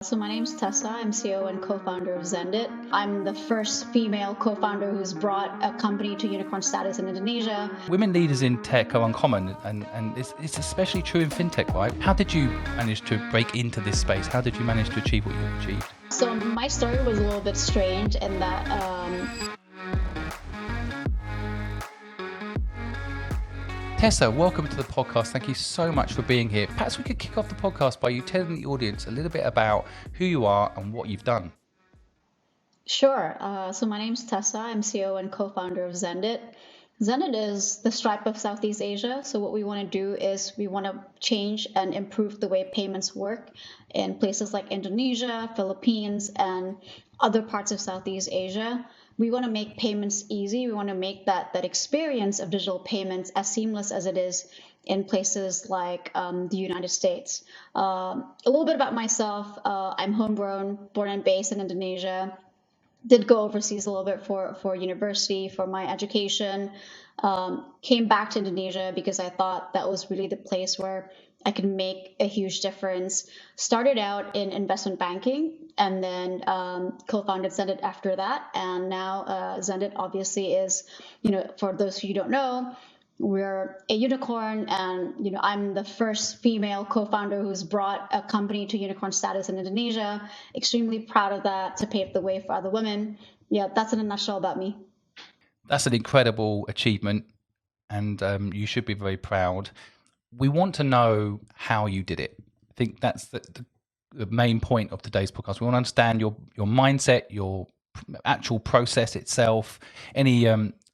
So my name's Tessa. I'm CEO and co-founder of Xendit. I'm the first female co-founder who's brought a company to unicorn status in Indonesia. Women leaders in tech are uncommon, and it's especially true in fintech, right? How did you manage to break into this space? How did you manage to achieve what you've achieved? So my story was a little bit strange in that Tessa, welcome to the podcast. Thank you so much for being here. Perhaps we could kick off the podcast by you telling the audience a little bit about who you are and what you've done. Sure. So my name's Tessa. I'm CEO and co-founder of Xendit. Xendit is the Stripe of Southeast Asia. So what we want to do is we want to change and improve the way payments work in places like Indonesia, Philippines, and other parts of Southeast Asia. We want to make payments easy. We want to make that experience of digital payments as seamless as it is in places like the United States. A little bit about myself. I'm homegrown, born and based in Indonesia. Did go overseas a little bit for university, for my education. Came back to Indonesia because I thought that was really the place where I could make a huge difference. Started out in investment banking and then co-founded Xendit after that. And now Xendit obviously is, for those of you who don't know, we're a unicorn, and I'm the first female co-founder who's brought a company to unicorn status in Indonesia. Extremely proud of that, to pave the way for other women. Yeah, that's in a nutshell about me. That's an incredible achievement, and you should be very proud. We want to know how you did it. I think that's the main point of today's podcast. We want to understand your mindset, your actual process itself, any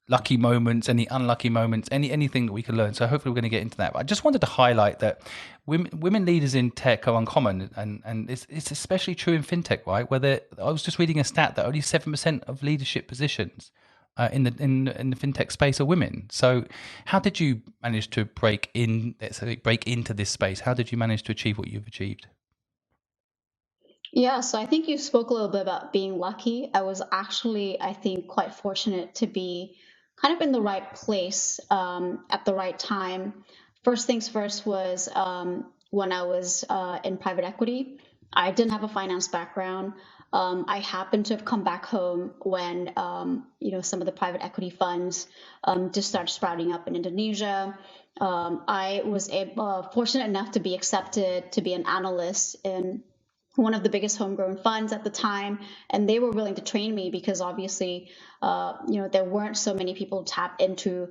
lucky moments, any unlucky moments, anything that we can learn. So hopefully we're going to get into that. But I just wanted to highlight that women leaders in tech are uncommon, and it's especially true in fintech, right? I was just reading a stat that only 7% of leadership positions in the fintech space are women. So how did you manage to break into this space? How did you manage to achieve what you've achieved? Yeah, so I think you spoke a little bit about being lucky. I was actually, I think, quite fortunate to be kind of in the right place at the right time. First things first was when I was in private equity. I didn't have a finance background. I happened to have come back home when some of the private equity funds just started sprouting up in Indonesia. I was fortunate enough to be accepted to be an analyst in one of the biggest homegrown funds at the time, and they were willing to train me because obviously, there weren't so many people to tap into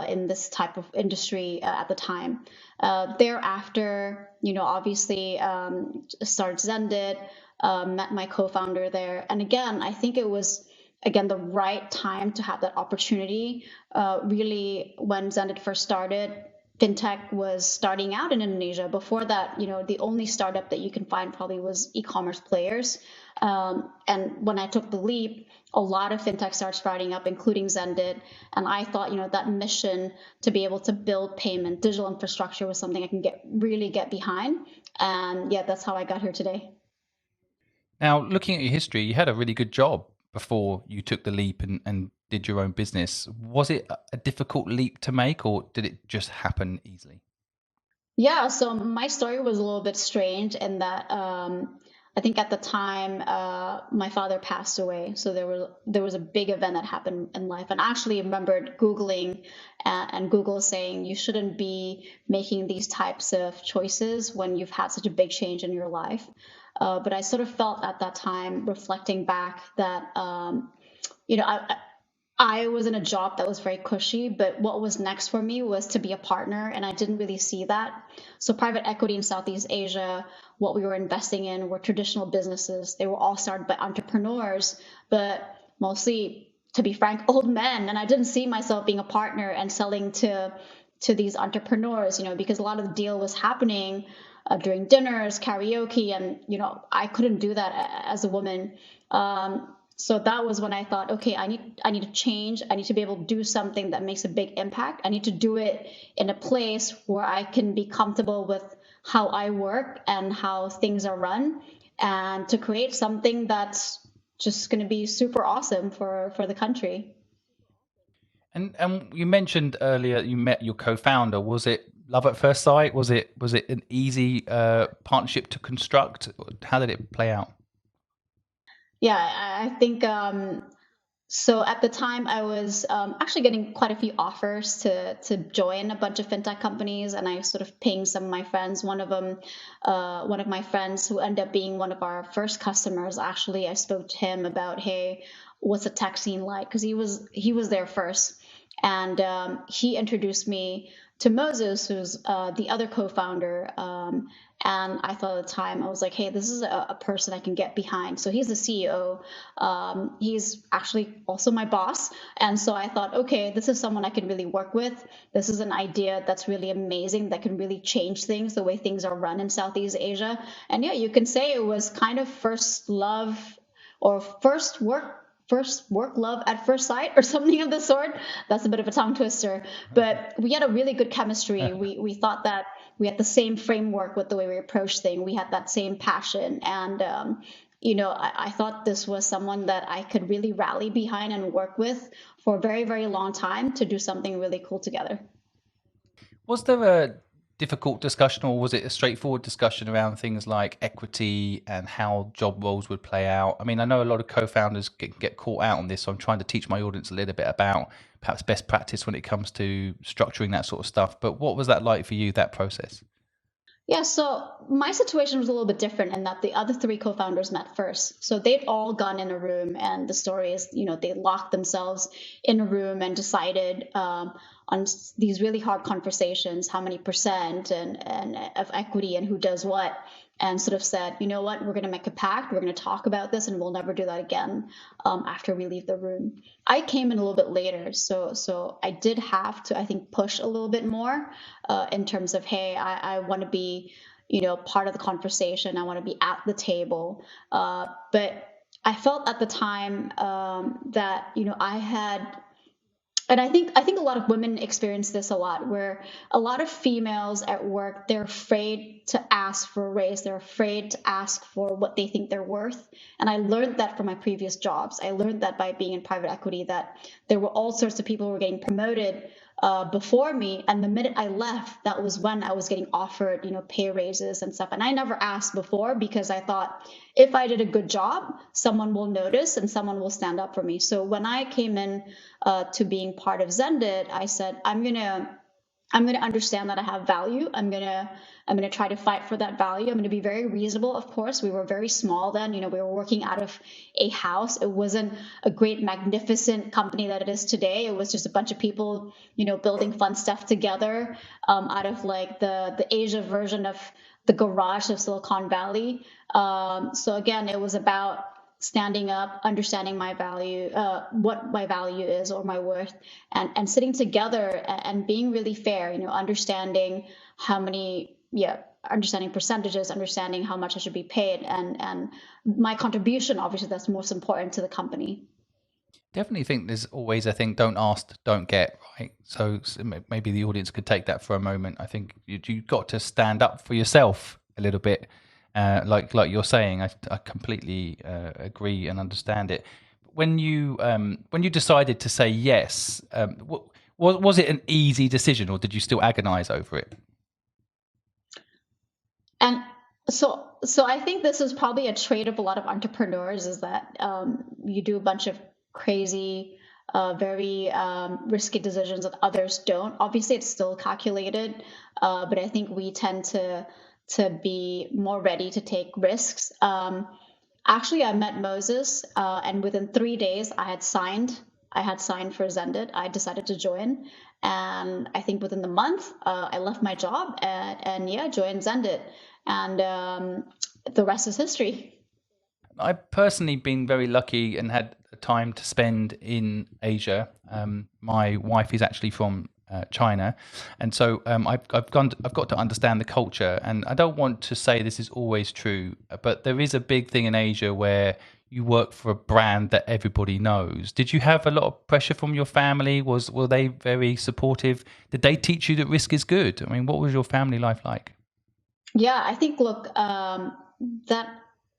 in this type of industry at the time. Thereafter, obviously, started Xendit, met my co-founder there, and again, I think it was the right time to have that opportunity. Really, when Xendit first started, fintech was starting out in Indonesia. Before that, the only startup that you can find probably was e-commerce players. And when I took the leap, a lot of fintech started sprouting up, including Xendit. And I thought, that mission to be able to build payment, digital infrastructure was something I can really get behind. And yeah, that's how I got here today. Now, looking at your history, you had a really good job before you took the leap and did your own business. Was it a difficult leap to make, or did it just happen easily? Yeah, so my story was a little bit strange in that I think at the time my father passed away, so there was a big event that happened in life, and I actually remembered Googling and Google saying you shouldn't be making these types of choices when you've had such a big change in your life. But I sort of felt at that time, reflecting back, that you know I, I was in a job that was very cushy, but what was next for me was to be a partner, and I didn't really see that. So, private equity in Southeast Asia, what we were investing in were traditional businesses. They were all started by entrepreneurs, but mostly, to be frank, old men. And I didn't see myself being a partner and selling to these entrepreneurs, because a lot of the deal was happening during dinners, karaoke, and I couldn't do that as a woman. So that was when I thought, okay, I need to change. I need to be able to do something that makes a big impact. I need to do it in a place where I can be comfortable with how I work and how things are run, and to create something that's just going to be super awesome for the country. And you mentioned earlier you met your co-founder. Was it love at first sight? Was it an easy partnership to construct? How did it play out? Yeah, I think so. At the time, I was actually getting quite a few offers to join a bunch of fintech companies, and I sort of pinged some of my friends. One of them, one of my friends who ended up being one of our first customers. Actually, I spoke to him about, hey, what's the tech scene like? Because he was there first, and he introduced me to Moses, who's the other co-founder. And I thought at the time, I was like, hey, this is a person I can get behind. So he's the CEO. He's actually also my boss. And so I thought, okay, this is someone I can really work with. This is an idea that's really amazing, that can really change things, the way things are run in Southeast Asia. And yeah, you can say it was kind of first love or first work love at first sight or something of the sort. That's a bit of a tongue twister, but we had a really good chemistry. We thought that we had the same framework with the way we approach things. We had that same passion, and I thought this was someone that I could really rally behind and work with for a very, very long time to do something really cool together. Was there a difficult discussion, or was it a straightforward discussion around things like equity and how job roles would play out? I mean, I know a lot of co-founders get caught out on this, so I'm trying to teach my audience a little bit about perhaps best practice when it comes to structuring that sort of stuff. But what was that like for you, that process? Yeah, so my situation was a little bit different in that the other three co-founders met first. So they'd all gone in a room, and the story is, they locked themselves in a room and decided on these really hard conversations, how many percent and of equity and who does what, and sort of said, you know what, we're going to make a pact, we're going to talk about this, and we'll never do that again after we leave the room. I came in a little bit later, so I did have to, I think, push a little bit more in terms of, hey, I want to be, part of the conversation. I want to be at the table. But I felt at the time that, I had, and I think a lot of women experience this a lot, where a lot of females at work, they're afraid to ask for a raise, they're afraid to ask for what they think they're worth. And I learned that from my previous jobs. I learned that by being in private equity, that there were all sorts of people who were getting promoted before me, and the minute I left, that was when I was getting offered, pay raises and stuff. And I never asked before because I thought if I did a good job, someone will notice and someone will stand up for me. So when I came in to being part of Xendit, I said, I'm gonna understand that I have value. I'm gonna try to fight for that value. I'm gonna be very reasonable. Of course, we were very small then. We were working out of a house. It wasn't a great, magnificent company that it is today. It was just a bunch of people, building fun stuff together out of like the Asia version of the garage of Silicon Valley. So again, it was about standing up, understanding my value, what my value is or my worth, and sitting together and being really fair, understanding how many, yeah, understanding percentages, understanding how much I should be paid, and my contribution, obviously, that's most important to the company. Definitely think there's always a thing, don't ask, don't get, right? So, maybe the audience could take that for a moment. I think you got to stand up for yourself a little bit, like you're saying. I completely agree and understand it. When you decided to say yes, was it an easy decision, or did you still agonize over it? And so I think this is probably a trait of a lot of entrepreneurs, is that you do a bunch of crazy, very risky decisions that others don't. Obviously, it's still calculated, but I think we tend to be more ready to take risks. Actually, I met Moses, and within 3 days, I had signed. I had signed for Zendit. I decided to join, and I think within the month, I left my job and yeah, joined Zendit, and the rest is history. I've personally been very lucky and had time to spend in Asia. My wife is actually from China, and so I've got to understand the culture. And I don't want to say this is always true, but there is a big thing in Asia where you work for a brand that everybody knows. Did you have a lot of pressure from your family? Were they very supportive? Did they teach you that risk is good? I mean, what was your family life like? Yeah, I think, look, that.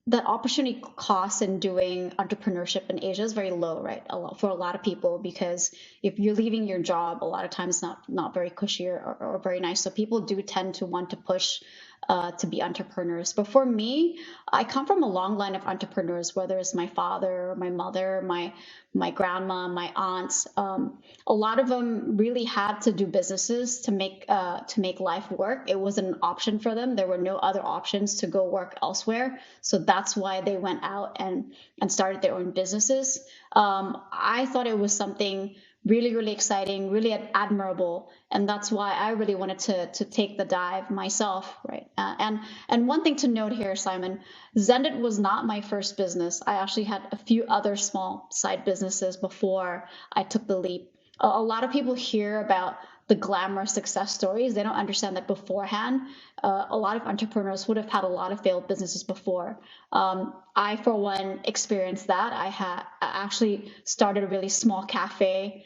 the opportunity cost in doing entrepreneurship in Asia is very low, right? For a lot of people, because if you're leaving your job, a lot of times not very cushy or very nice. So people do tend to want to push to be entrepreneurs. But for me, I come from a long line of entrepreneurs, whether it's my father, my mother, my grandma, my aunts. A lot of them really had to do businesses to make life work. It wasn't an option for them. There were no other options to go work elsewhere. So that's why they went out and started their own businesses. I thought it was something really, really exciting, really admirable, and that's why I really wanted to take the dive myself, right? And one thing to note here, Simon, Xendit was not my first business. I actually had a few other small side businesses before I took the leap. A lot of people hear about the glamorous success stories. They don't understand that beforehand, a lot of entrepreneurs would have had a lot of failed businesses before. I, for one, experienced that. I actually started a really small cafe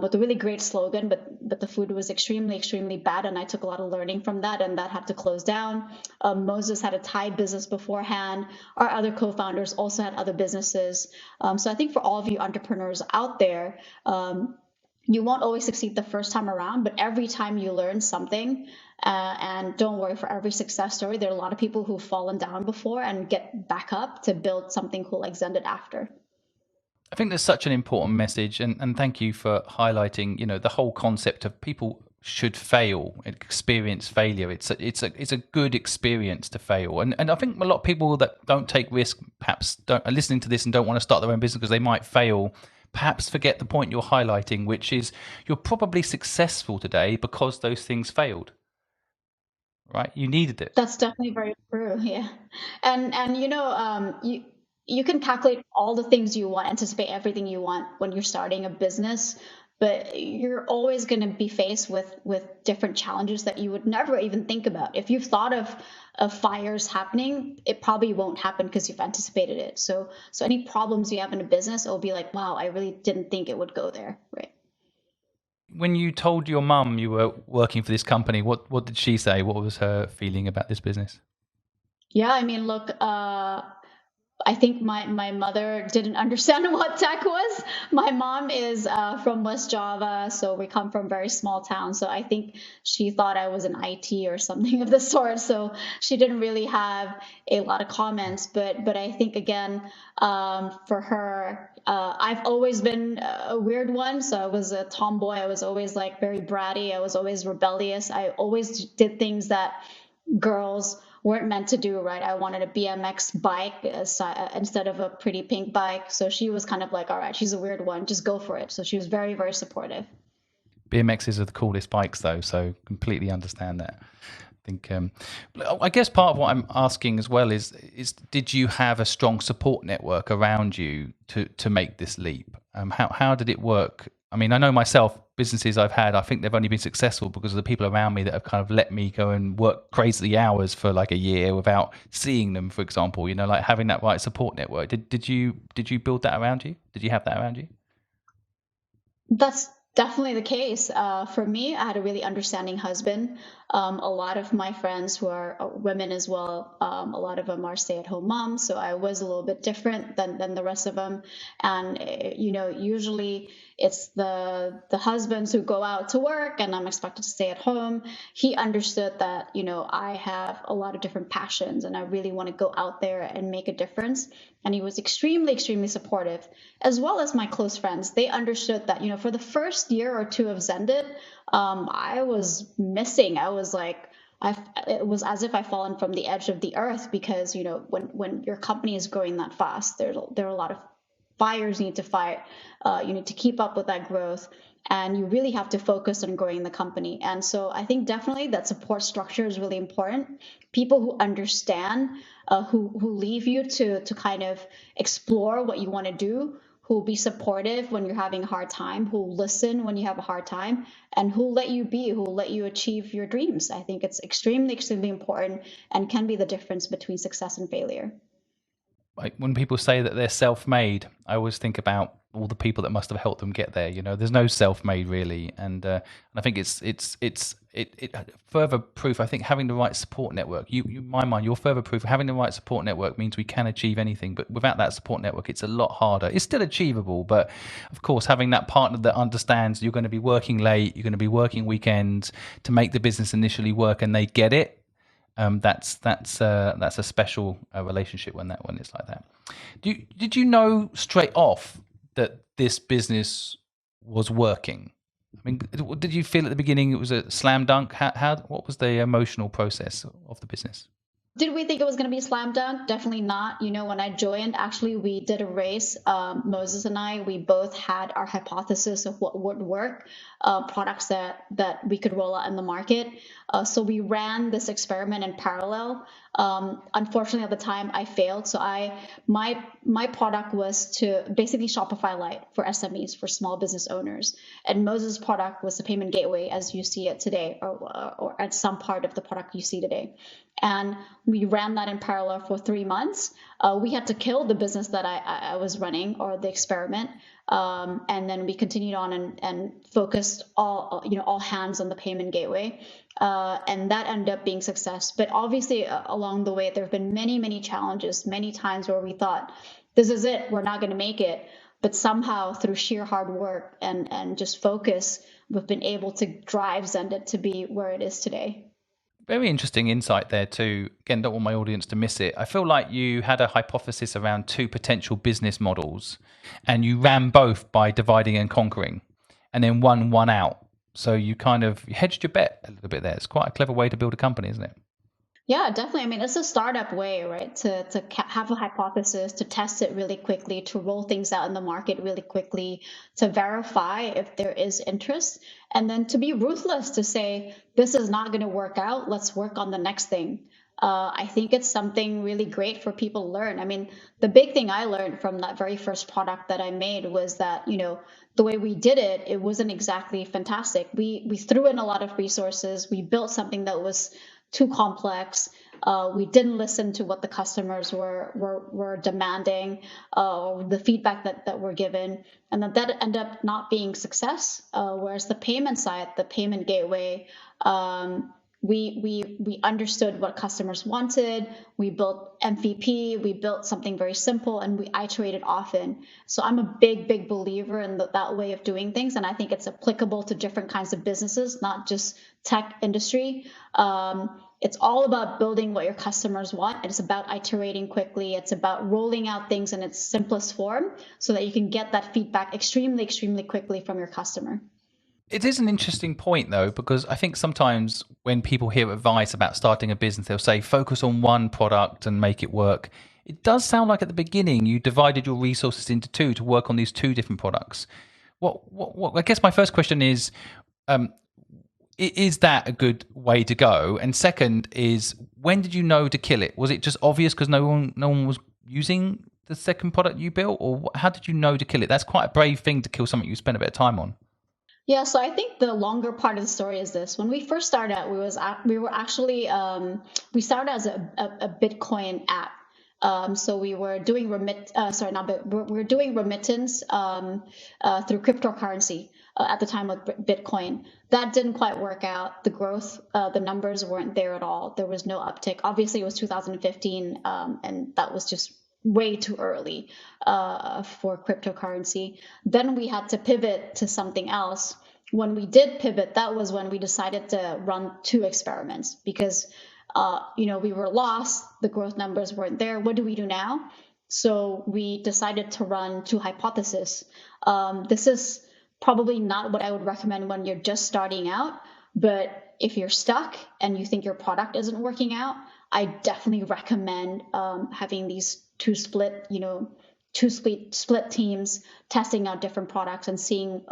with a really great slogan, but the food was extremely bad, and I took a lot of learning from that, and that had to close down. Moses had a Thai business beforehand. Our other co-founders also had other businesses. So I think for all of you entrepreneurs out there, you won't always succeed the first time around, but every time you learn something, and don't worry, for every success story, there are a lot of people who've fallen down before and get back up to build something cool like Xendit after. I think there's such an important message, and thank you for highlighting, the whole concept of people should fail, experience failure. It's a good experience to fail, and I think a lot of people that don't take risk, perhaps don't are listening to this and don't want to start their own business because they might fail. Perhaps forget the point you're highlighting, which is you're probably successful today because those things failed, right? You needed it. That's definitely very true. Yeah. And you can calculate all the things you want, anticipate everything you want when you're starting a business, but you're always going to be faced with different challenges that you would never even think about. If you've thought of fires happening, it probably won't happen because you've anticipated it. So any problems you have in a business, it'll be like, wow, I really didn't think it would go there, right? When you told your mum you were working for this company, what did she say? What was her feeling about this business? Yeah, I mean, look, I think my mother didn't understand what tech was. My mom is from West Java, so we come from very small town. So I think she thought I was in IT or something of the sort. So she didn't really have a lot of comments. But I think again, for her, I've always been a weird one. So I was a tomboy. I was always like very bratty. I was always rebellious. I always did things that girls weren't meant to do, right? I wanted a BMX bike instead of a pretty pink bike. So she was kind of like, all right, she's a weird one, just go for it. So she was very, very supportive. BMXs are the coolest bikes, though, so completely understand that. I think, I guess part of what I'm asking as well is did you have a strong support network around you to make this leap? How did it work? I mean, I know myself, businesses I've had, I think they've only been successful because of the people around me that have kind of let me go and work crazy hours for like a year without seeing them, for example, like having that right support network. Did you build that around you? Did you have that around you? That's definitely the case. For me, I had a really understanding husband. A lot of my friends who are women as well, a lot of them are stay-at-home moms, so I was a little bit different than the rest of them. And usually it's the husbands who go out to work, and I'm expected to stay at home. He understood that I have a lot of different passions, and I really want to go out there and make a difference. And he was extremely supportive, as well as my close friends. They understood that for the first year or two of Xendit, I was missing. I was like, it was as if I've fallen from the edge of the earth because when your company is growing that fast, there are a lot of fires you need to fight. You need to keep up with that growth, and you really have to focus on growing the company. And so I think definitely that support structure is really important. People who understand, who leave you to kind of explore what you want to do, who will be supportive when you're having a hard time, who will listen when you have a hard time, and who will let you be, who will let you achieve your dreams. I think it's extremely important and can be the difference between success and failure. like when people say that they're self-made, I always think about all the people that must have helped them get there. You know, there's no self-made really, and I think it further proof. I think having the right support network, you in my mind, you're further proof. Having the right support network means we can achieve anything, but without that support network, it's a lot harder. It's still achievable, but of course, having that partner that understands you're going to be working late, you're going to be working weekends to make the business initially work, and they get it. That's a special relationship when it's like that. Did you know straight off that this business was working? I mean, did you feel at the beginning it was a slam dunk? What was the emotional process of the business? Did we think it was going to be a slam dunk? Definitely not. You know, when I joined, actually, we did a race. Moses and I, we both had our hypothesis of what would work, products that we could roll out in the market. So we ran this experiment in parallel. Unfortunately, at the time, I failed. So my product was to basically Shopify Lite for SMEs, for small business owners, and Moses' product was the payment gateway as you see it today, or at some part of the product you see today. And we ran that in parallel for 3 months. We had to kill the business that I was running, or the experiment, and then we continued on and focused all hands on the payment gateway, and that ended up being success. But obviously, along the way, there have been many challenges, many times where we thought, this is it, we're not going to make it. But somehow, through sheer hard work and just focus, we've been able to drive Xendit to be where it is today. Very interesting insight there too. Again, don't want my audience to miss it. I feel like you had a hypothesis around two potential business models, and you ran both by dividing and conquering, and then one out. So you kind of hedged your bet a little bit there. It's quite a clever way to build a company, isn't it? Yeah, definitely. I mean, it's a startup way, right? To have a hypothesis, to test it really quickly, to roll things out in the market really quickly, to verify if there is interest, and then to be ruthless to say, this is not going to work out. Let's work on the next thing. I think it's something really great for people to learn. I mean, the big thing I learned from that very first product that I made was that, the way we did it, it wasn't exactly fantastic. We threw in a lot of resources. We built something that was too complex. We didn't listen to what the customers were demanding, or the feedback that were given, and that ended up not being success. Whereas the payment side, the payment gateway, we understood what customers wanted. We built MVP. We built something very simple, and we iterated often. So I'm a big believer in that way of doing things, and I think it's applicable to different kinds of businesses, not just tech industry. It's all about building what your customers want. It's about iterating quickly. It's about rolling out things in its simplest form so that you can get that feedback extremely quickly from your customer. It is an interesting point though, because I think sometimes when people hear advice about starting a business, they'll say focus on one product and make it work. It does sound like at the beginning you divided your resources into two to work on these two different products. What I guess my first question is that a good way to go? And second is, when did you know to kill it? Was it just obvious because no one was using the second product you built, or how did you know to kill it? That's quite a brave thing to kill something you spent a bit of time on. Yeah, so I think the longer part of the story is this. When we first started out, we started as a Bitcoin app. So we were doing we were doing remittance through cryptocurrency at the time with Bitcoin. That didn't quite work out. The growth, the numbers weren't there at all. There was no uptick. Obviously, it was 2015, and that was just way too early for cryptocurrency. Then we had to pivot to something else. When we did pivot, that was when we decided to run two experiments because we were lost. The growth numbers weren't there. What do we do now? So we decided to run two hypotheses. This is probably not what I would recommend when you're just starting out, but if you're stuck and you think your product isn't working out, I definitely recommend having these split teams, testing out different products and seeing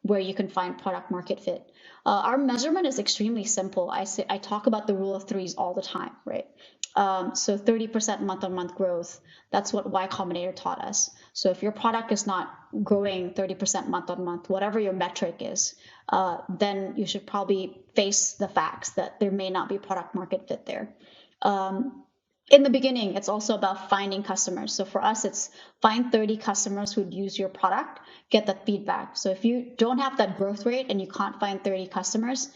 where you can find product market fit. Our measurement is extremely simple. I talk about the rule of threes all the time, right? So 30% month-on-month growth. That's what Y Combinator taught us. So if your product is not growing 30% month-on-month, whatever your metric is, then you should probably face the facts that there may not be product market fit there. in the beginning, it's also about finding customers. So for us, it's find 30 customers who'd use your product, get that feedback. So if you don't have that growth rate and you can't find 30 customers,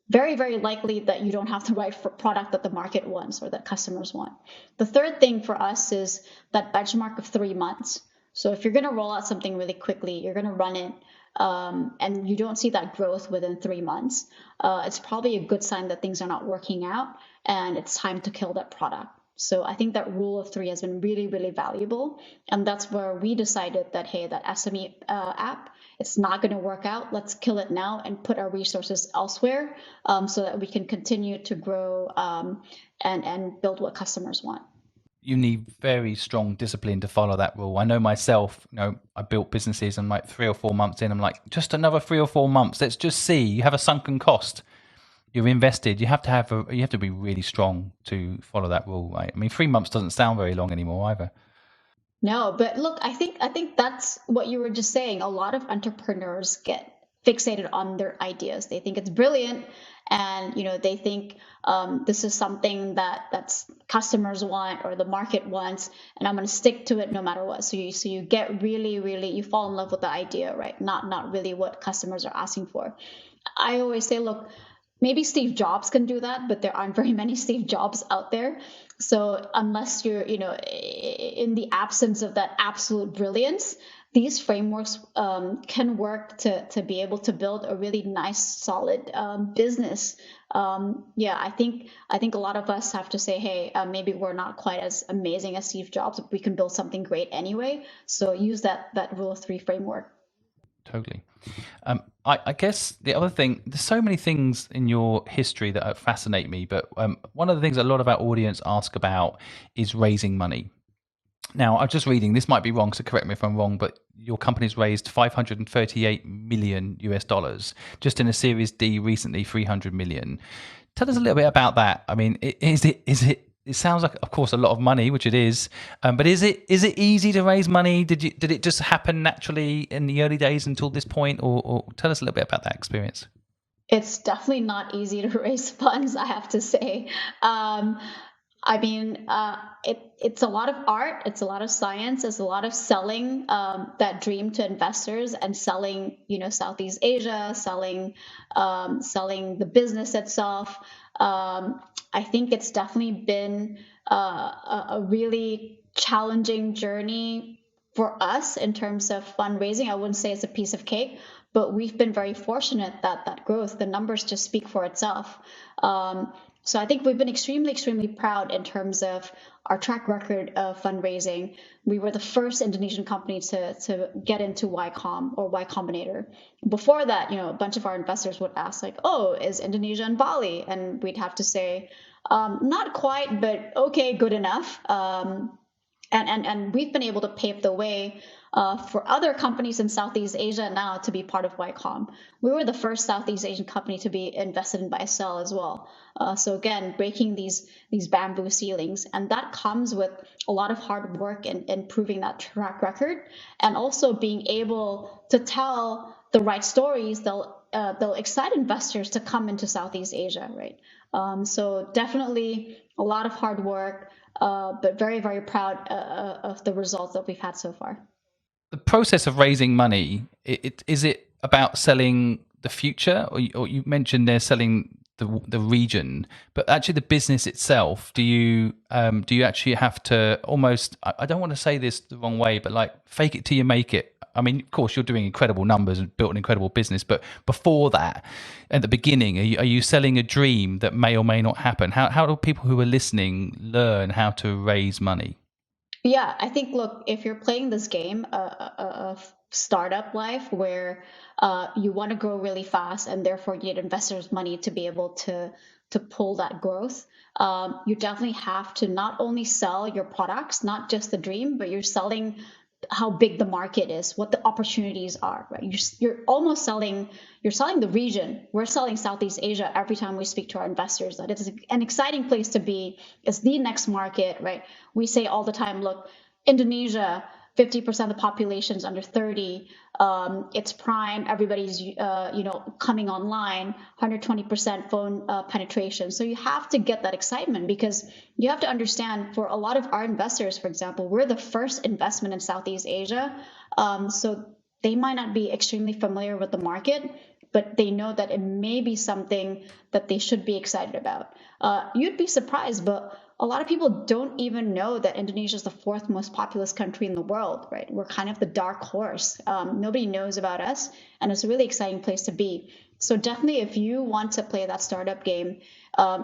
very, very likely that you don't have the right product that the market wants or that customers want. The third thing for us is that benchmark of 3 months. So if you're going to roll out something really quickly, you're going to run it, and you don't see that growth within 3 months, it's probably a good sign that things are not working out and it's time to kill that product. So I think that rule of three has been really, really valuable. And that's where we decided that, hey, that SME app, it's not going to work out. Let's kill it now and put our resources elsewhere, so that we can continue to grow, and build what customers want. You need very strong discipline to follow that rule. I know myself, I built businesses and like 3 or 4 months in, I'm like, just another 3 or 4 months. Let's just see. You have a sunken cost. You're invested. You have to be really strong to follow that rule, right? I mean, 3 months doesn't sound very long anymore either. No, but look, I think that's what you were just saying. A lot of entrepreneurs get fixated on their ideas. They think it's brilliant, and they think, this is something that's customers want or the market wants, and I'm going to stick to it no matter what. So you get really, really, you fall in love with the idea, right? Not really what customers are asking for. I always say, look, maybe Steve Jobs can do that, but there aren't very many Steve Jobs out there. So unless you're, in the absence of that absolute brilliance, these frameworks can work to be able to build a really nice, solid business. Yeah, I think a lot of us have to say, hey, maybe we're not quite as amazing as Steve Jobs, but we can build something great anyway. So use that rule of three framework. Totally. I guess the other thing, there's so many things in your history that fascinate me, but one of the things a lot of our audience ask about is raising money. Now, I'm just reading, this might be wrong, so correct me if I'm wrong, but your company's raised 538 million US dollars. Just in a Series D recently, 300 million. Tell us a little bit about that. I mean, it sounds like, of course, a lot of money, which it is, but is it easy to raise money? Did it just happen naturally in the early days until this point, or tell us a little bit about that experience? It's definitely not easy to raise funds, I have to say. I mean, it's a lot of art, it's a lot of science, it's a lot of selling that dream to investors and selling, Southeast Asia, selling the business itself. I think it's definitely been a really challenging journey for us in terms of fundraising. I wouldn't say it's a piece of cake, but we've been very fortunate that growth, the numbers just speak for itself. So I think we've been extremely, extremely proud in terms of our track record of fundraising. We were the first Indonesian company to get into Y Combinator. Before that, a bunch of our investors would ask like, "Oh, is Indonesia in Bali?" And we'd have to say, "Not quite, but okay, good enough." And we've been able to pave the way for other companies in Southeast Asia now to be part of YCOM. We were the first Southeast Asian company to be invested in by Cell as well. So again, breaking these bamboo ceilings, and that comes with a lot of hard work and improving that track record, and also being able to tell the right stories. They'll excite investors to come into Southeast Asia, right? So definitely a lot of hard work, but very, very proud of the results that we've had so far. The process of raising money, is it about selling the future, or you mentioned they're selling the region, but actually the business itself? Do you actually have to almost? I don't want to say this the wrong way, but like fake it till you make it. I mean, of course, you're doing incredible numbers and built an incredible business, but before that, at the beginning, are you selling a dream that may or may not happen? How do people who are listening learn how to raise money? Yeah, I think, look, if you're playing this game of startup life where you want to grow really fast and therefore you need investors' money to be able to pull that growth, you definitely have to not only sell your products, not just the dream, but you're selling how big the market is, what the opportunities are, right? You're almost selling, you're selling the region. We're selling Southeast Asia every time we speak to our investors, that it's an exciting place to be. It's the next market, right? We say all the time, look, Indonesia, 50% of the population is under 30. It's prime. Everybody's, coming online, 120% phone penetration. So you have to get that excitement, because you have to understand, for a lot of our investors, for example, we're the first investment in Southeast Asia. So they might not be extremely familiar with the market, but they know that it may be something that they should be excited about. You'd be surprised, but a lot of people don't even know that Indonesia is the fourth most populous country in the world, right? We're kind of the dark horse. Nobody knows about us, and it's a really exciting place to be. So definitely, if you want to play that startup game,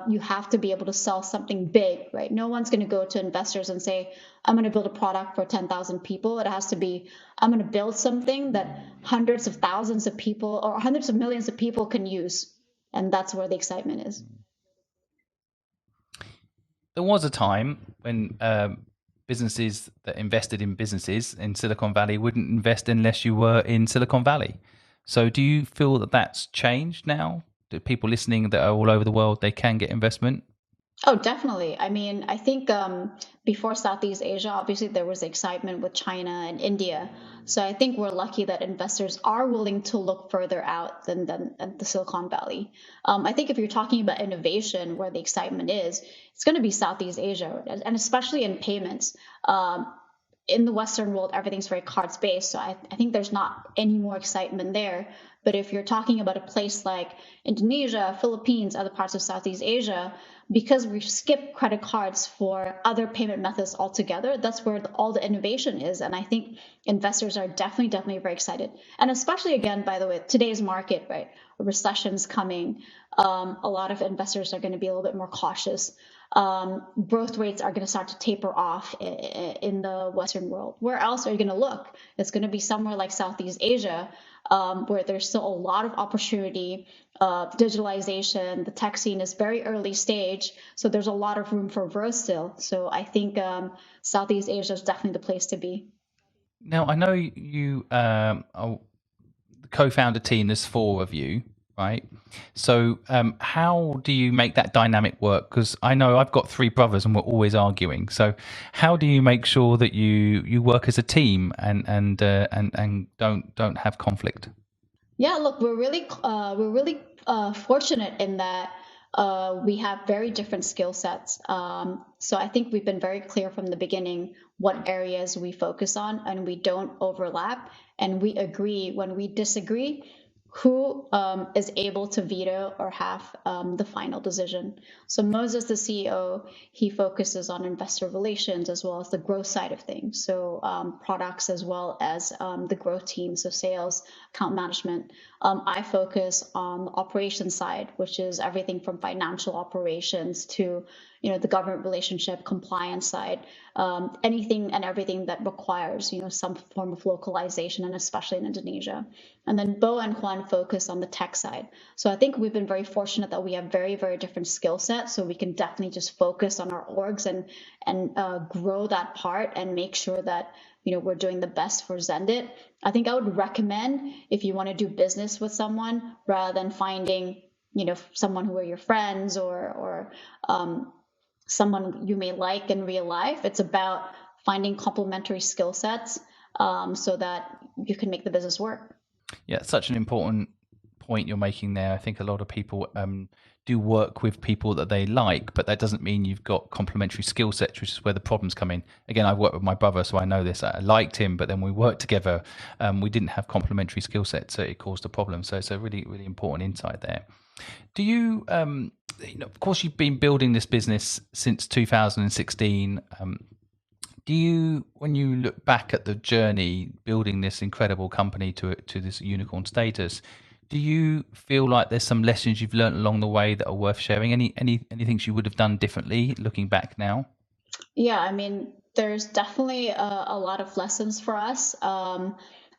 you have to be able to sell something big, right? No one's going to go to investors and say, I'm going to build a product for 10,000 people. It has to be, I'm going to build something that hundreds of thousands of people or hundreds of millions of people can use. And that's where the excitement is. There was a time when businesses that invested in businesses in Silicon Valley wouldn't invest unless you were in Silicon Valley. So do you feel that that's changed now? Do people listening that are all over the world, they can get investment? Oh, definitely. I mean, I think before Southeast Asia, obviously there was excitement with China and India. So I think we're lucky that investors are willing to look further out than at the Silicon Valley. I think if you're talking about innovation, where the excitement is, it's going to be Southeast Asia, and especially in payments. In the Western world, everything's very cards based. So I think there's not any more excitement there. But if you're talking about a place like Indonesia, Philippines, other parts of Southeast Asia, because we've skipped credit cards for other payment methods altogether, that's where all the innovation is. And I think investors are definitely very excited. And especially, again, by the way, today's market, right? A recession's coming. A lot of investors are going to be a little bit more cautious. Growth rates are going to start to taper off in the Western world. Where else are you going to look? It's going to be somewhere like Southeast Asia, where there's still a lot of opportunity. Digitalization, the tech scene is very early stage, so there's a lot of room for growth still. So I think Southeast Asia is definitely the place to be. Now, I know you are the co-founder team, there's four of you, right? So how do you make that dynamic work? Because I know I've got three brothers and we're always arguing. So how do you make sure that you work as a team and don't have conflict? Yeah, look, we're really fortunate in that we have very different skill sets. So I think we've been very clear from the beginning what areas we focus on, and we don't overlap, and we agree when we disagree who is able to veto or have the final decision. So Moses, the CEO, he focuses on investor relations as well as the growth side of things. So products as well as the growth team, so sales, account management. I focus on the operations side, which is everything from financial operations to the government relationship compliance side, anything and everything that requires some form of localization, and especially in Indonesia. And then Bo and Juan focus on the tech side. So I think we've been very fortunate that we have very different skill sets, so we can definitely just focus on our orgs and grow that part and make sure that we're doing the best for Xendit. I think I would recommend, if you want to do business with someone, rather than finding someone who are your friends or someone you may like in real life, it's about finding complementary skill sets, so that you can make the business work. Yeah, such an important point you're making there. I think a lot of people do work with people that they like, but that doesn't mean you've got complementary skill sets, which is where the problems come in. Again, I've worked with my brother, so I know this. I liked him, but then we worked together. We didn't have complementary skill sets, so it caused a problem. So it's a really important insight there. Do you, of course, you've been building this business since 2016. Do you, when you look back at the journey building this incredible company to this unicorn status, do you feel like there's some lessons you've learned along the way that are worth sharing? Any things you would have done differently looking back now? Yeah, I mean, there's definitely a lot of lessons for us.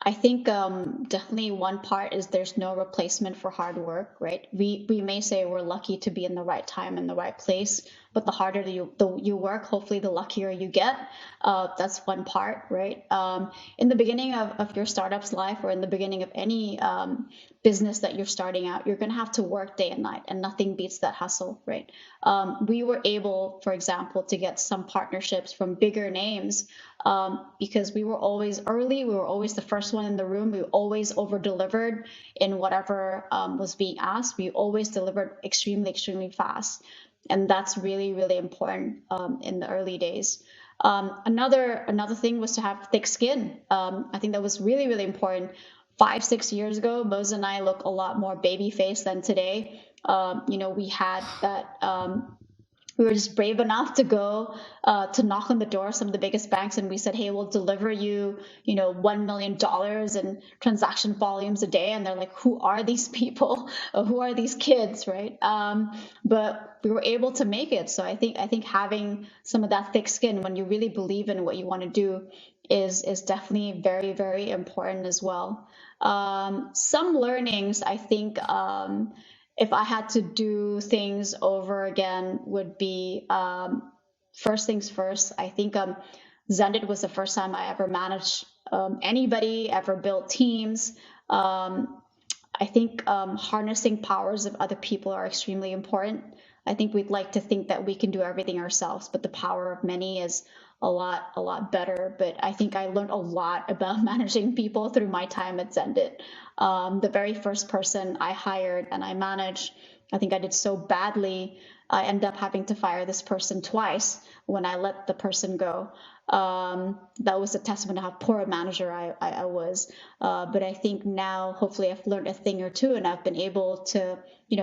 I think definitely one part is there's no replacement for hard work, right? We may say we're lucky to be in the right time in the right place, but the harder you work, hopefully the luckier you get. That's one part, right? In the beginning of your startup's life, or in the beginning of any business that you're starting out, you're going to have to work day and night, and nothing beats that hustle, right? We were able, for example, to get some partnerships from bigger names because we were always early. We were always the first one in the room. We always over delivered in whatever was being asked. We always delivered extremely, extremely fast. And that's really, really important in the early days. Another thing was to have thick skin. I think that was really, really important. 5, 6 years ago, Mose and I look a lot more baby faced than today. We had that. We were just brave enough to go to knock on the door of some of the biggest banks, and we said, "Hey, we'll deliver you, $1 million in transaction volumes a day." And they're like, "Who are these people? Who are these kids?" Right? But we were able to make it. So I think having some of that thick skin when you really believe in what you want to do is definitely very, very important as well. Some learnings, I think. If I had to do things over again, would be first things first. I think Xendit was the first time I ever managed anybody, ever built teams. I think harnessing powers of other people are extremely important. I think we'd like to think that we can do everything ourselves, but the power of many is a lot better. But I think I learned a lot about managing people through my time at Xendit. The very first person I hired and I managed, I think I did so badly, I ended up having to fire this person twice when I let the person go. That was a testament to how poor a manager I was. But I think now, hopefully, I've learned a thing or two, and I've been able to,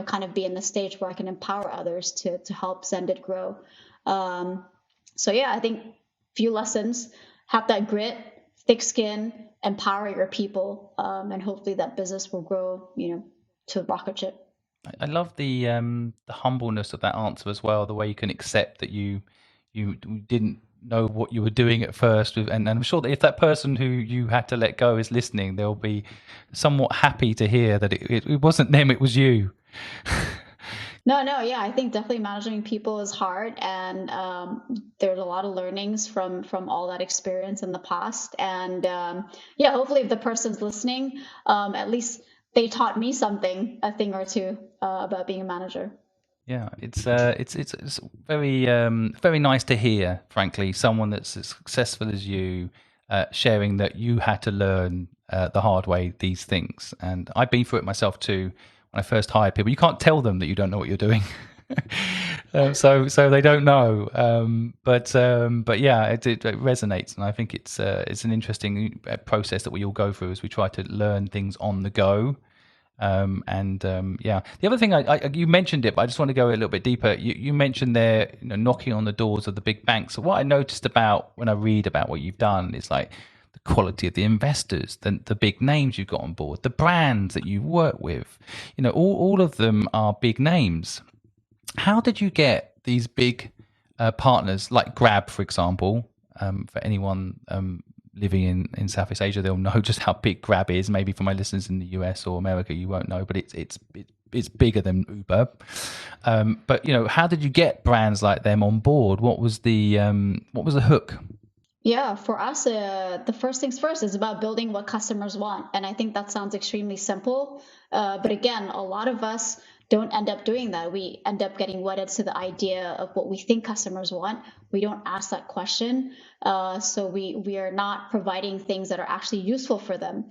kind of be in the stage where I can empower others to help Xendit grow. So yeah, I think few lessons: have that grit, thick skin, empower your people, and hopefully that business will grow, to rocket ship. I love the humbleness of that answer as well. The way you can accept that you didn't know what you were doing at first, and I'm sure that if that person who you had to let go is listening, they'll be somewhat happy to hear that it wasn't them, it was you. No, yeah, I think definitely managing people is hard, and there's a lot of learnings from all that experience in the past. And yeah, hopefully, if the person's listening, at least they taught me something, a thing or two about being a manager. Yeah, it's very very nice to hear. Frankly, someone that's as successful as you sharing that you had to learn the hard way these things, and I've been through it myself too. When I first hire people, you can't tell them that you don't know what you're doing, so they don't know. But yeah, it resonates, and I think it's an interesting process that we all go through as we try to learn things on the go. Yeah, the other thing you mentioned it, but I just want to go a little bit deeper. You mentioned there, knocking on the doors of the big banks. So what I noticed about when I read about what you've done is like the quality of the investors, the big names you've got on board, the brands that you work with. All of them are big names. How did you get these big partners like Grab, for example? For anyone living in Southeast Asia, they'll know just how big Grab is. Maybe for my listeners in the US or America, you won't know, but it's bigger than Uber. But how did you get brands like them on board? What was the hook? Yeah, for us, the first things first is about building what customers want. And I think that sounds extremely simple. But again, a lot of us don't end up doing that. We end up getting wedded to the idea of what we think customers want. We don't ask that question. So we are not providing things that are actually useful for them.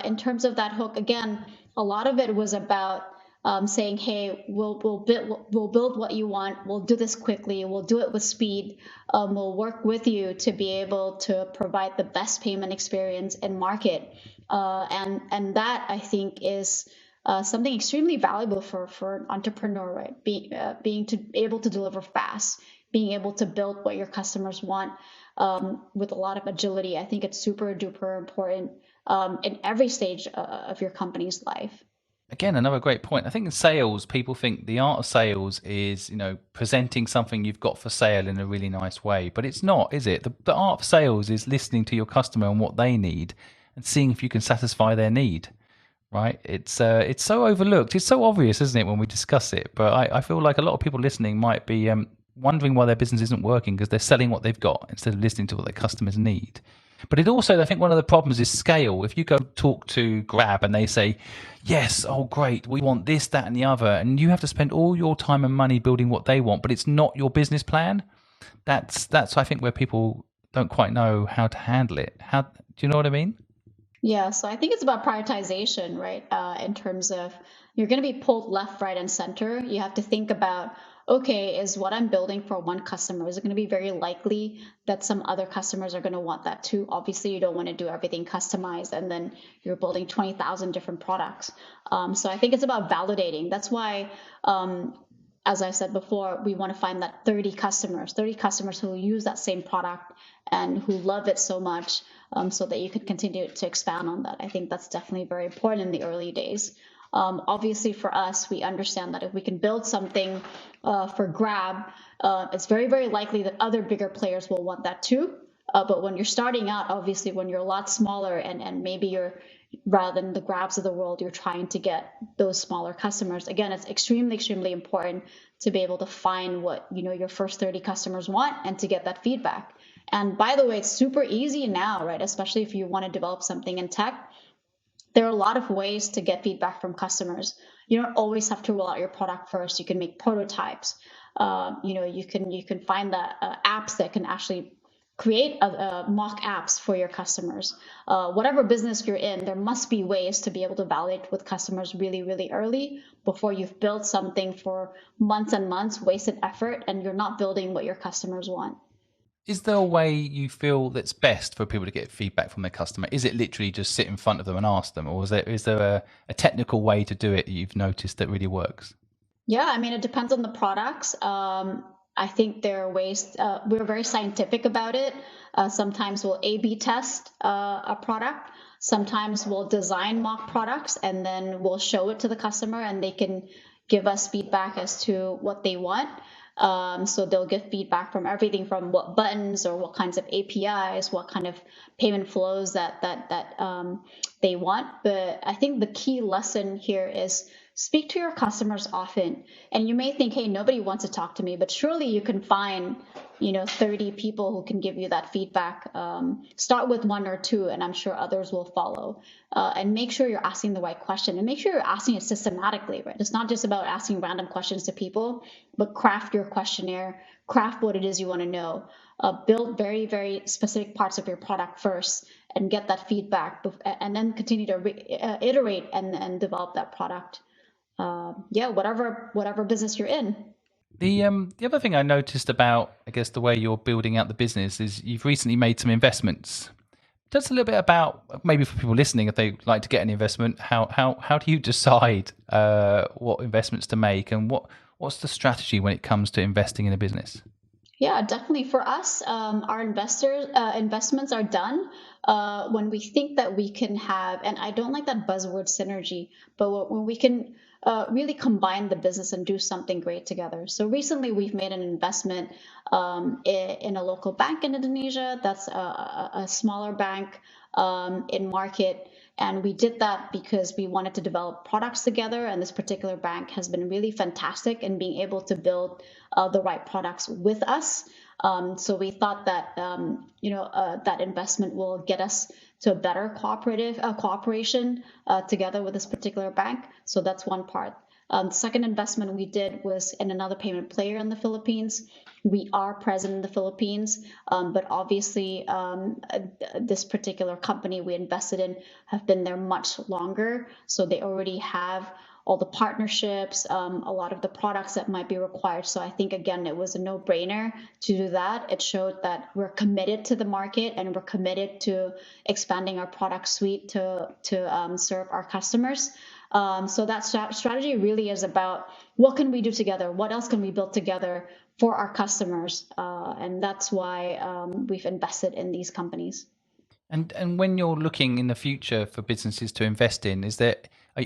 In terms of that hook, again, a lot of it was about saying, "Hey, we'll build what you want. We'll do this quickly. We'll do it with speed. We'll work with you to be able to provide the best payment experience in market." And that, I think, is something extremely valuable for an entrepreneur, right? Being able to deliver fast, being able to build what your customers want with a lot of agility. I think it's super duper important in every stage of your company's life. Again, another great point. I think in sales, people think the art of sales is, presenting something you've got for sale in a really nice way, but it's not, is it? The art of sales is listening to your customer and what they need and seeing if you can satisfy their need, right? It's so overlooked. It's so obvious, isn't it, when we discuss it? But I feel like a lot of people listening might be wondering why their business isn't working because they're selling what they've got instead of listening to what their customers need. But it also, I think one of the problems is scale. If you go talk to Grab and they say, yes, oh great, we want this, that, and the other, and you have to spend all your time and money building what they want, but it's not your business plan. That's I think where people don't quite know how to handle it. How do you know what I mean? Yeah, so I think it's about prioritization, right? In terms of you're going to be pulled left, right, and center. You have to think about, okay, is what I'm building for one customer, is it going to be very likely that some other customers are going to want that too? Obviously, you don't want to do everything customized and then you're building 20,000 different products. So I think it's about validating. That's why, as I said before, we want to find that 30 customers who use that same product and who love it so much, so that you can continue to expand on that. I think that's definitely very important in the early days. Obviously, for us, we understand that if we can build something for Grab, it's very, very likely that other bigger players will want that too. But when you're starting out, obviously, when you're a lot smaller and maybe you're, rather than the Grabs of the world, you're trying to get those smaller customers. Again, it's extremely, extremely important to be able to find what your first 30 customers want and to get that feedback. And by the way, it's super easy now, right? Especially if you want to develop something in tech. There are a lot of ways to get feedback from customers. You don't always have to roll out your product first. You can make prototypes. You can find the apps that can actually create mock apps for your customers. Whatever business you're in, there must be ways to be able to validate with customers really, really early before you've built something for months and months, wasted effort, and you're not building what your customers want. Is there a way you feel that's best for people to get feedback from their customer? Is it literally just sit in front of them and ask them, or is there a technical way to do it that you've noticed that really works? Yeah, I mean, it depends on the products. I think there are ways, we're very scientific about it. Sometimes we'll A/B test a product. Sometimes we'll design mock products and then we'll show it to the customer and they can give us feedback as to what they want. So they'll get feedback from everything from what buttons or what kinds of APIs, what kind of payment flows that they want. But I think the key lesson here is speak to your customers often. And you may think, hey, nobody wants to talk to me, but surely you can find 30 people who can give you that feedback. Start with one or two, and I'm sure others will follow. And make sure you're asking the right question and make sure you're asking it systematically, right? It's not just about asking random questions to people, but craft your questionnaire, craft what it is you want to know. Build very, very specific parts of your product first and get that feedback and then continue to iterate and develop that product. Whatever business you're in. The other thing I noticed about, I guess, the way you're building out the business is you've recently made some investments. Tell us a little bit about, maybe for people listening, if they like to get an investment, how do you decide what investments to make, and what's the strategy when it comes to investing in a business? Yeah, definitely. For us, our investments are done when we think that we can have, and I don't like that buzzword synergy, but when we can really combine the business and do something great together. So recently, we've made an investment in a local bank in Indonesia. That's a smaller bank in market. And we did that because we wanted to develop products together. And this particular bank has been really fantastic in being able to build the right products with us. So we thought that that investment will get us to a better cooperation together with this particular bank. So that's one part. The second investment we did was in another payment player in the Philippines. We are present in the Philippines, but obviously this particular company we invested in have been there much longer. So they already have all the partnerships, a lot of the products that might be required. So I think, again, it was a no-brainer to do that. It showed that we're committed to the market and we're committed to expanding our product suite to serve our customers. So that strategy really is about what can we do together? What else can we build together for our customers? And that's why we've invested in these companies. And when you're looking in the future for businesses to invest in, is there,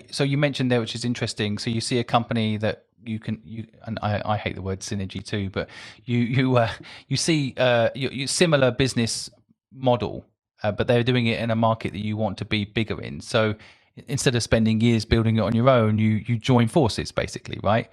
so you mentioned there, which is interesting. So you see a company that and I hate the word synergy too, but you see you similar business model, but they're doing it in a market that you want to be bigger in. So instead of spending years building it on your own, you join forces basically, right?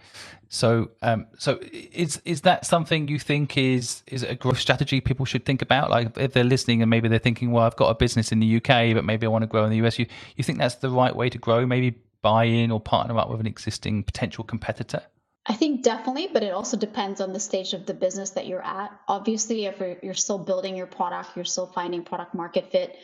So is that something you think is a growth strategy people should think about? Like if they're listening and maybe they're thinking, well, I've got a business in the UK, but maybe I want to grow in the US. You think that's the right way to grow? Maybe buy in or partner up with an existing potential competitor? I think definitely, but it also depends on the stage of the business that you're at. Obviously, if you're still building your product, you're still finding product market fit,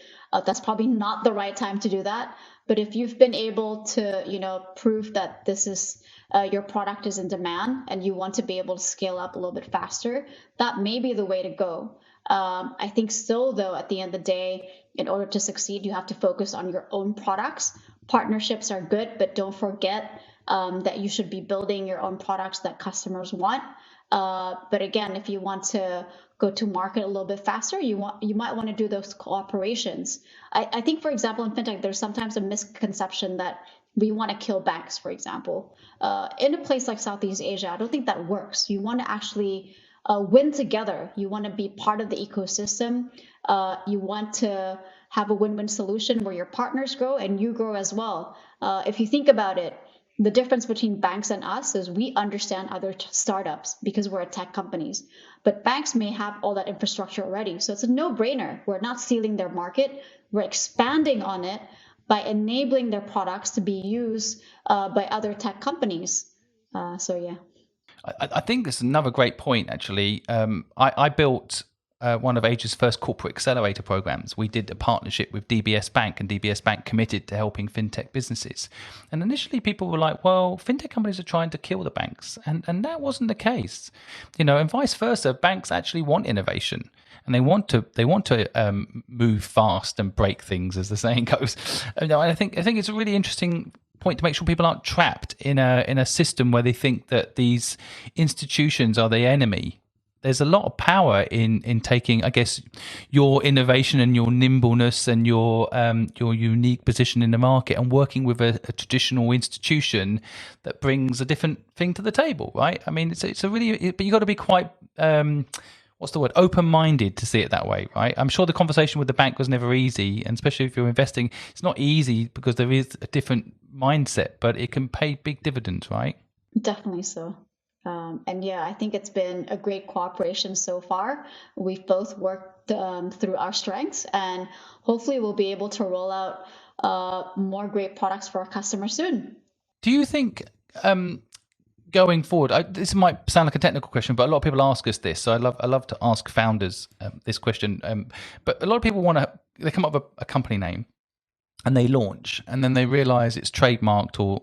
that's probably not the right time to do that. But if you've been able to, prove that this is your product is in demand and you want to be able to scale up a little bit faster, that may be the way to go. I think still, though, at the end of the day, in order to succeed, you have to focus on your own products. Partnerships are good, but don't forget that you should be building your own products that customers want. But again, if you want to go to market a little bit faster, you might want to do those cooperations. I think, for example, in fintech, there's sometimes a misconception that we want to kill banks, for example. In a place like Southeast Asia, I don't think that works. You want to actually win together. You want to be part of the ecosystem. You want to have a win-win solution where your partners grow and you grow as well. If you think about it, the difference between banks and us is we understand other startups because we're tech companies. But banks may have all that infrastructure already. So it's a no-brainer. We're not stealing their market. We're expanding on it by enabling their products to be used by other tech companies. So yeah. I think that's another great point, actually. I built one of Asia's first corporate accelerator programs. We did a partnership with DBS Bank, and DBS Bank committed to helping fintech businesses. And initially, people were like, "Well, fintech companies are trying to kill the banks," and that wasn't the case, and vice versa. Banks actually want innovation, and they want to move fast and break things, as the saying goes. And I think it's a really interesting point to make sure people aren't trapped in a system where they think that these institutions are the enemy. There's a lot of power in taking, I guess, your innovation and your nimbleness and your unique position in the market and working with a traditional institution that brings a different thing to the table, right? I mean, it's a really, but you got to be quite what's the word, open-minded to see it that way, right? I'm sure the conversation with the bank was never easy, and especially if you're investing, it's not easy because there is a different mindset, but it can pay big dividends, right? Definitely so. And yeah, I think it's been a great cooperation so far. We've both worked through our strengths, and hopefully we'll be able to roll out more great products for our customers soon. Do you think going forward, this might sound like a technical question, but a lot of people ask us this, so I love to ask founders this question. But a lot of people they come up with a company name and they launch, and then they realize it's trademarked, or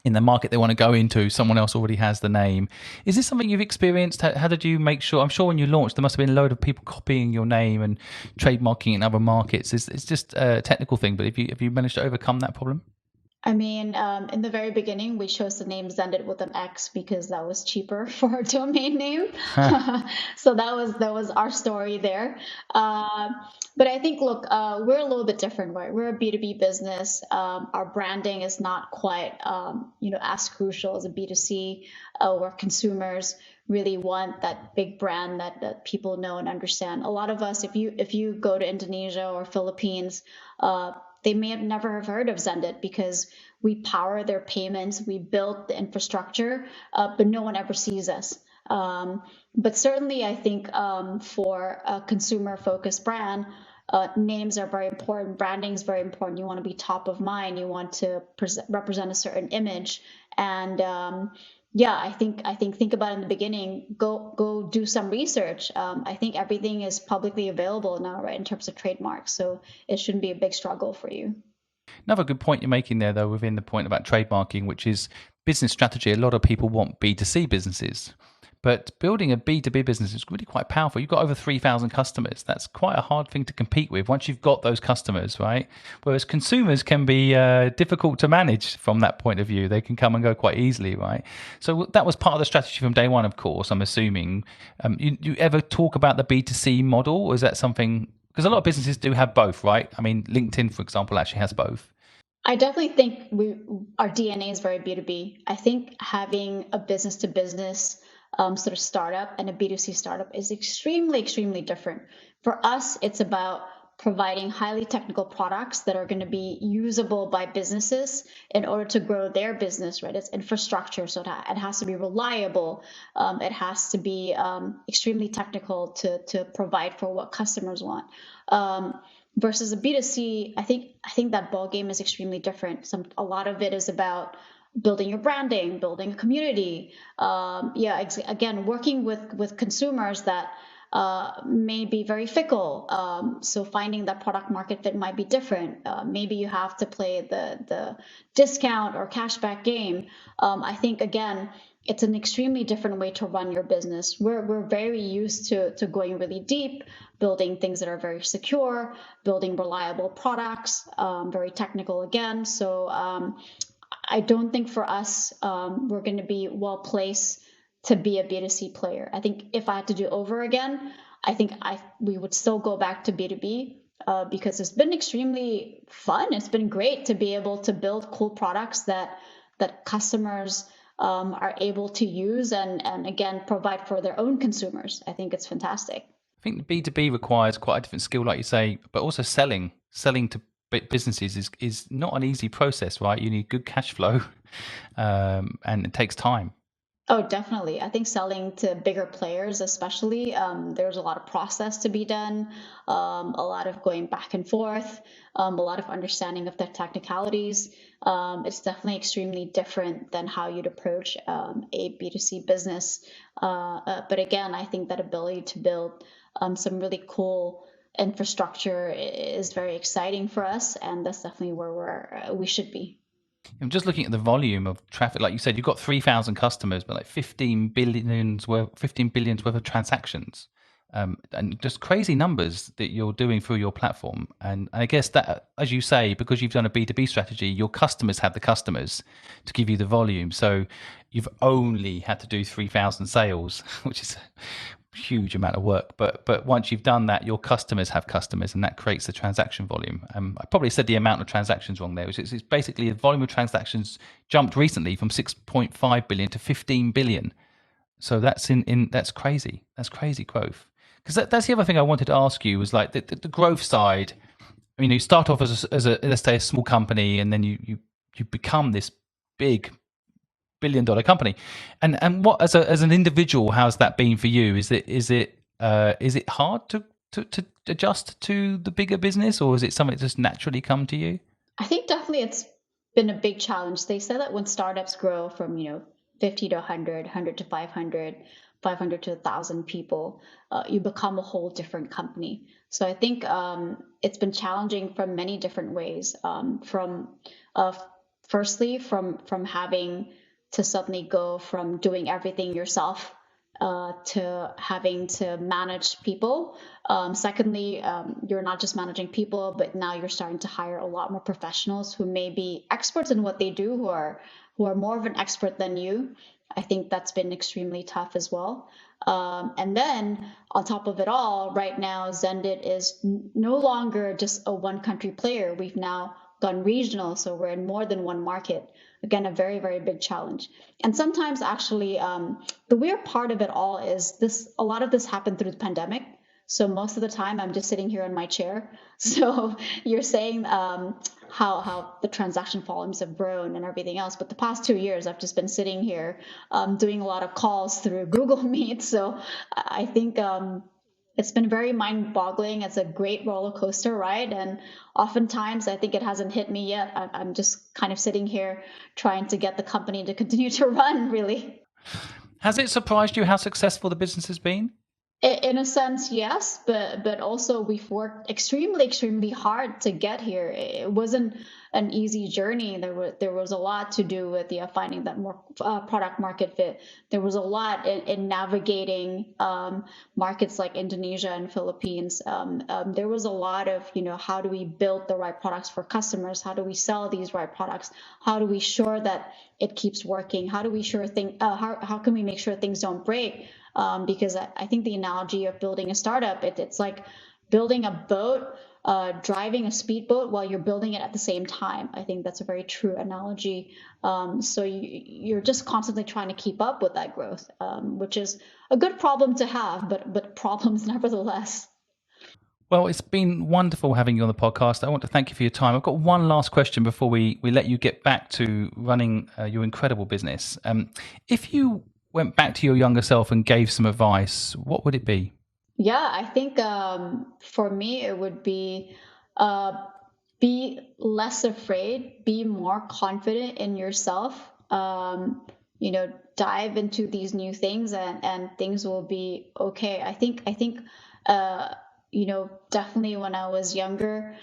in the market they want to go into, someone else already has the name. Is this something you've experienced? How did you make sure? I'm sure when you launched, there must have been a load of people copying your name and trademarking in other markets. It's just a technical thing, but have you managed to overcome that problem? I mean, in the very beginning, we chose the name Xendit with an X because that was cheaper for our domain name. So that was our story there. But I think, look, we're a little bit different, right? We're a B2B business. Our branding is not quite, as crucial as a B2C, where consumers really want that big brand that people know and understand. A lot of us, if you go to Indonesia or Philippines, they may have never have heard of Xendit because we power their payments, we built the infrastructure, but no one ever sees us. But certainly, I think for a consumer-focused brand, names are very important. Branding is very important. You want to be top of mind. You want to represent a certain image, and I think about it in the beginning. Go do some research. I think everything is publicly available now, right, in terms of trademarks. So it shouldn't be a big struggle for you. Another good point you're making there, though, within the point about trademarking, which is business strategy. A lot of people want B2C businesses, but building a B2B business is really quite powerful. You've got over 3,000 customers. That's quite a hard thing to compete with once you've got those customers, right? Whereas consumers can be difficult to manage from that point of view. They can come and go quite easily, right? So that was part of the strategy from day one, of course, I'm assuming. You ever talk about the B2C model, or is that something, because a lot of businesses do have both, right? I mean, LinkedIn, for example, actually has both. I definitely think our DNA is very B2B. I think having a business to business sort of startup and a B2C startup is extremely, extremely different. For us, it's about providing highly technical products that are going to be usable by businesses in order to grow their business, right? It's infrastructure, so it has to be reliable. It has to be extremely technical to provide for what customers want. Versus a B2C, I think that ball game is extremely different. A lot of it is about building your branding, building a community. Again, working with consumers that may be very fickle. So finding that product market fit might be different. Maybe you have to play the discount or cashback game. I think, again, it's an extremely different way to run your business. We're very used to going really deep, building things that are very secure, building reliable products, very technical again. So I don't think for us, we're going to be well placed to be a B2C player. I think if I had to do over again, I think we would still go back to B2B because it's been extremely fun. It's been great to be able to build cool products that customers are able to use and again provide for their own consumers. I think it's fantastic. I think B2B requires quite a different skill, like you say, but also selling to businesses is not an easy process, right? You need good cash flow, and it takes time. Oh, definitely. I think selling to bigger players, especially, there's a lot of process to be done, a lot of going back and forth, a lot of understanding of the technicalities. It's definitely extremely different than how you'd approach a B2C business. But again, I think that ability to build some really cool infrastructure is very exciting for us, and that's definitely where we should be. I'm just looking at the volume of traffic. Like you said, you've got 3,000 customers, but like 15 billions worth of transactions, and just crazy numbers that you're doing through your platform. And I guess that, as you say, because you've done a B2B strategy, your customers have the customers to give you the volume. So you've only had to do 3,000 sales, which is huge amount of work, but once you've done that, your customers have customers, and that creates the transaction volume. I probably said the amount of transactions wrong there. It's basically the volume of transactions jumped recently from 6.5 billion to 15 billion. So that's that's crazy. That's crazy growth. Because that's the other thing I wanted to ask you was like the growth side. I mean, you start off as a let's say a small company, and then you become this big billion-dollar company. And what as an individual, how's that been for you? Is it hard to adjust to the bigger business, or is it something that just naturally come to you? I think definitely it's been a big challenge. They say that when startups grow from, 50 to 100, 100 to 500, 500 to 1,000 people, you become a whole different company. So I think it's been challenging from many different ways. Firstly, from having to suddenly go from doing everything yourself to having to manage people. Secondly, you're not just managing people, but now you're starting to hire a lot more professionals who may be experts in what they do, who are more of an expert than you. I think that's been extremely tough as well. And then on top of it all, right now, Xendit is no longer just a one country player. We've now gone regional, so we're in more than one market. Again, a very, very big challenge. And sometimes actually, the weird part of it all is a lot of this happened through the pandemic. So most of the time I'm just sitting here in my chair. So you're saying how the transaction volumes have grown and everything else. But the past 2 years, I've just been sitting here doing a lot of calls through Google Meet. So I think it's been very mind-boggling. It's a great roller coaster ride, and oftentimes I think it hasn't hit me yet. I'm just kind of sitting here trying to get the company to continue to run, really. Has it surprised you how successful the business has been? In a sense, yes, but also we've worked extremely, extremely hard to get here. It wasn't an easy journey. There was a lot to do with finding that more product market fit. There was a lot in navigating markets like Indonesia and Philippines. There was a lot of how do we build the right products for customers? How do we sell these right products? How do we sure that it keeps working? How do we how can we make sure things don't break? Because I think the analogy of building a startup, it's like building a boat, driving a speedboat while you're building it at the same time. I think that's a very true analogy. So you're just constantly trying to keep up with that growth, which is a good problem to have, but problems nevertheless. Well, it's been wonderful having you on the podcast. I want to thank you for your time. I've got one last question before we let you get back to running your incredible business. If you went back to your younger self and gave some advice, what would it be? Yeah, I think for me, it would uh, be less afraid, be more confident in yourself. Dive into these new things, and things will be okay. I think, definitely when I was younger,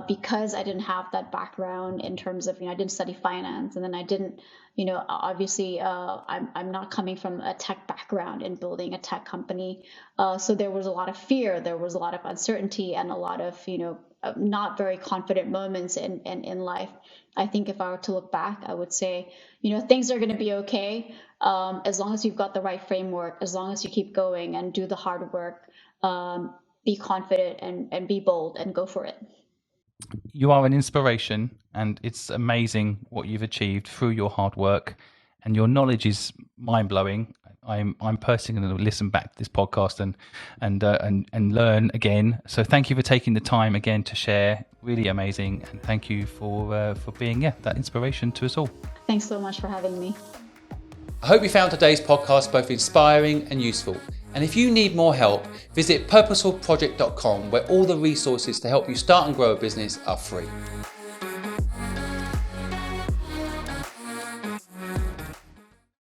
because I didn't have that background in terms of, I didn't study finance, and then I didn't, obviously, I'm not coming from a tech background in building a tech company. So there was a lot of fear, there was a lot of uncertainty, and a lot of, not very confident moments in life. I think if I were to look back, I would say, things are going to be okay, as long as you've got the right framework, as long as you keep going and do the hard work, be confident and be bold and go for it. You are an inspiration, and it's amazing what you've achieved through your hard work, and your knowledge is mind blowing. I'm personally going to listen back to this podcast and learn again. So thank you for taking the time again to share. Really amazing, and thank you for being that inspiration to us all. Thanks so much for having me. I hope you found today's podcast both inspiring and useful. And if you need more help, visit purposefulproject.com, where all the resources to help you start and grow a business are free.